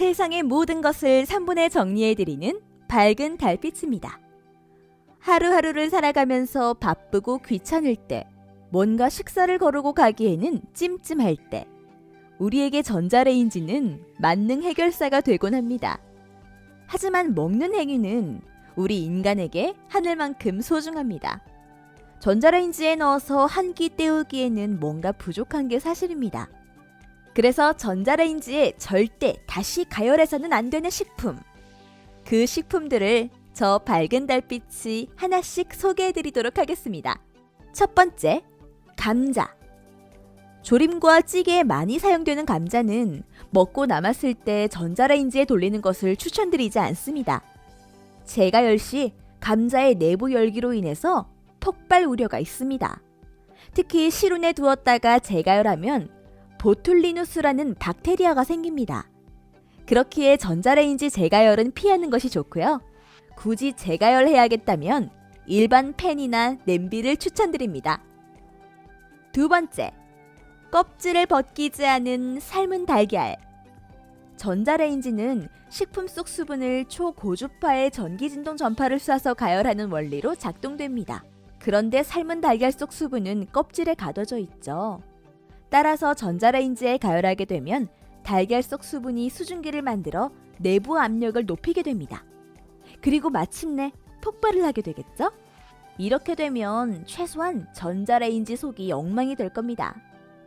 세상의 모든 것을 3분에 정리해드리는 밝은 달빛입니다. 하루하루를 살아가면서 바쁘고 귀찮을 때, 뭔가 식사를 거르고 가기에는 찜찜할 때, 우리에게 전자레인지는 만능 해결사가 되곤 합니다. 하지만 먹는 행위는 우리 인간에게 하늘만큼 소중합니다. 전자레인지에 넣어서 한 끼 때우기에는 뭔가 부족한 게 사실입니다. 그래서 전자레인지에 절대 다시 가열해서는 안 되는 식품. 그 식품들을 저 밝은 달빛이 하나씩 소개해드리도록 하겠습니다. 첫 번째, 감자. 조림과 찌개에 많이 사용되는 감자는 먹고 남았을 때 전자레인지에 돌리는 것을 추천드리지 않습니다. 재가열 시 감자의 내부 열기로 인해서 폭발 우려가 있습니다. 특히 실온에 두었다가 재가열하면 보툴리누스라는 박테리아가 생깁니다. 그렇기에 전자레인지 재가열은 피하는 것이 좋고요. 굳이 재가열해야겠다면 일반 팬이나 냄비를 추천드립니다. 두 번째, 껍질을 벗기지 않은 삶은 달걀. 전자레인지는 식품 속 수분을 초고주파의 전기진동 전파를 쏴서 가열하는 원리로 작동됩니다. 그런데 삶은 달걀 속 수분은 껍질에 가둬져 있죠. 따라서 전자레인지에 가열하게 되면 달걀 속 수분이 수증기를 만들어 내부 압력을 높이게 됩니다. 그리고 마침내 폭발을 하게 되겠죠? 이렇게 되면 최소한 전자레인지 속이 엉망이 될 겁니다.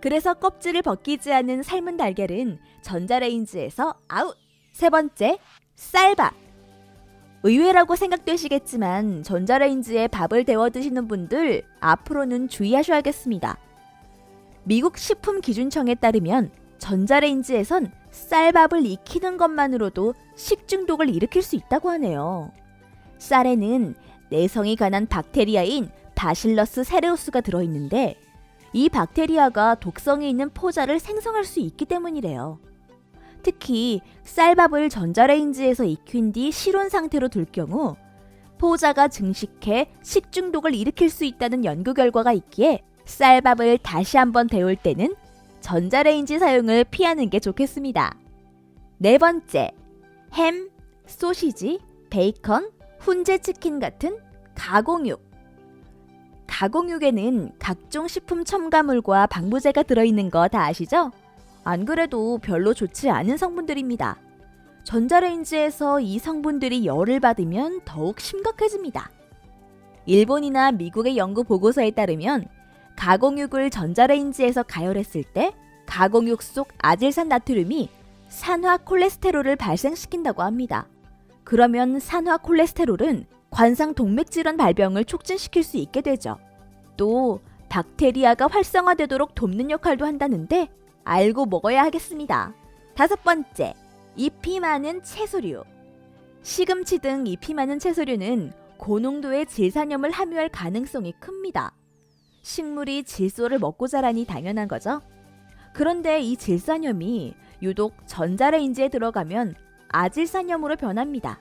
그래서 껍질을 벗기지 않은 삶은 달걀은 전자레인지에서 아웃! 세 번째, 쌀밥. 의외라고 생각되시겠지만 전자레인지에 밥을 데워 드시는 분들 앞으로는 주의하셔야겠습니다. 미국 식품기준청에 따르면 전자레인지에선 쌀밥을 익히는 것만으로도 식중독을 일으킬 수 있다고 하네요. 쌀에는 내성이 강한 박테리아인 바실러스 세레우스가 들어있는데 이 박테리아가 독성이 있는 포자를 생성할 수 있기 때문이래요. 특히 쌀밥을 전자레인지에서 익힌 뒤 실온 상태로 둘 경우 포자가 증식해 식중독을 일으킬 수 있다는 연구 결과가 있기에 쌀밥을 다시 한번 데울 때는 전자레인지 사용을 피하는 게 좋겠습니다. 네 번째, 햄, 소시지, 베이컨, 훈제 치킨 같은 가공육. 가공육에는 각종 식품 첨가물과 방부제가 들어있는 거 다 아시죠? 안 그래도 별로 좋지 않은 성분들입니다. 전자레인지에서 이 성분들이 열을 받으면 더욱 심각해집니다. 일본이나 미국의 연구 보고서에 따르면 가공육을 전자레인지에서 가열했을 때 가공육 속 아질산 나트륨이 산화 콜레스테롤을 발생시킨다고 합니다. 그러면 산화 콜레스테롤은 관상 동맥질환 발병을 촉진시킬 수 있게 되죠. 또 박테리아가 활성화되도록 돕는 역할도 한다는데 알고 먹어야 하겠습니다. 다섯 번째, 잎이 많은 채소류. 시금치 등 잎이 많은 채소류는 고농도의 질산염을 함유할 가능성이 큽니다. 식물이 질소를 먹고 자라니 당연한 거죠. 그런데 이 질산염이 유독 전자레인지에 들어가면 아질산염으로 변합니다.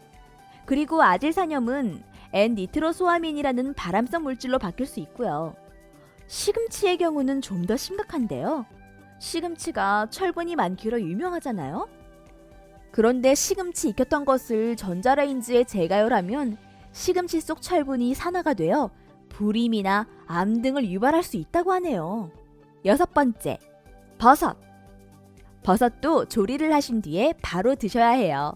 그리고 아질산염은 N니트로소아민이라는 발암성 물질로 바뀔 수 있고요. 시금치의 경우는 좀 더 심각한데요. 시금치가 철분이 많기로 유명하잖아요. 그런데 시금치 익혔던 것을 전자레인지에 재가열하면 시금치 속 철분이 산화가 되어 불임이나 암 등을 유발할 수 있다고 하네요. 여섯 번째, 버섯. 버섯도 조리를 하신 뒤에 바로 드셔야 해요.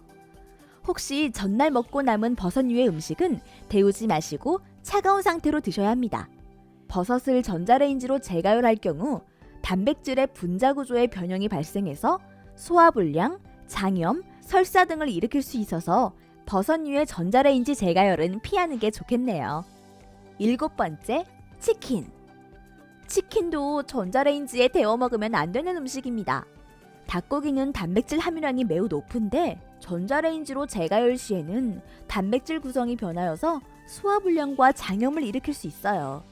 혹시 전날 먹고 남은 버섯류의 음식은 데우지 마시고 차가운 상태로 드셔야 합니다. 버섯을 전자레인지로 재가열할 경우 단백질의 분자 구조의 변형이 발생해서 소화불량, 장염, 설사 등을 일으킬 수 있어서 버섯류의 전자레인지 재가열은 피하는 게 좋겠네요. 일곱 번째, 치킨. 치킨도 전자레인지에 데워 먹으면 안 되는 음식입니다. 닭고기는 단백질 함유량이 매우 높은데 전자레인지로 재가열 시에는 단백질 구성이 변하여서 소화불량과 장염을 일으킬 수 있어요.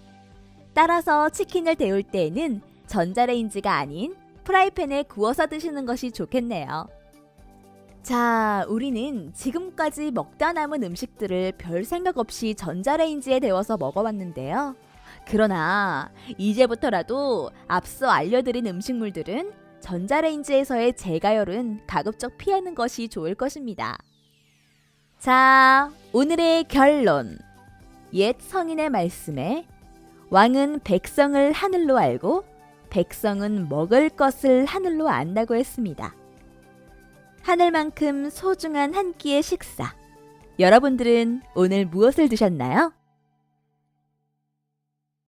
따라서 치킨을 데울 때에는 전자레인지가 아닌 프라이팬에 구워서 드시는 것이 좋겠네요. 자, 우리는 지금까지 먹다 남은 음식들을 별 생각 없이 전자레인지에 데워서 먹어봤는데요. 그러나 이제부터라도 앞서 알려드린 음식물들은 전자레인지에서의 재가열은 가급적 피하는 것이 좋을 것입니다. 자, 오늘의 결론. 옛 성인의 말씀에 왕은 백성을 하늘로 알고 백성은 먹을 것을 하늘로 안다고 했습니다. 하늘만큼 소중한 한 끼의 식사. 여러분들은 오늘 무엇을 드셨나요?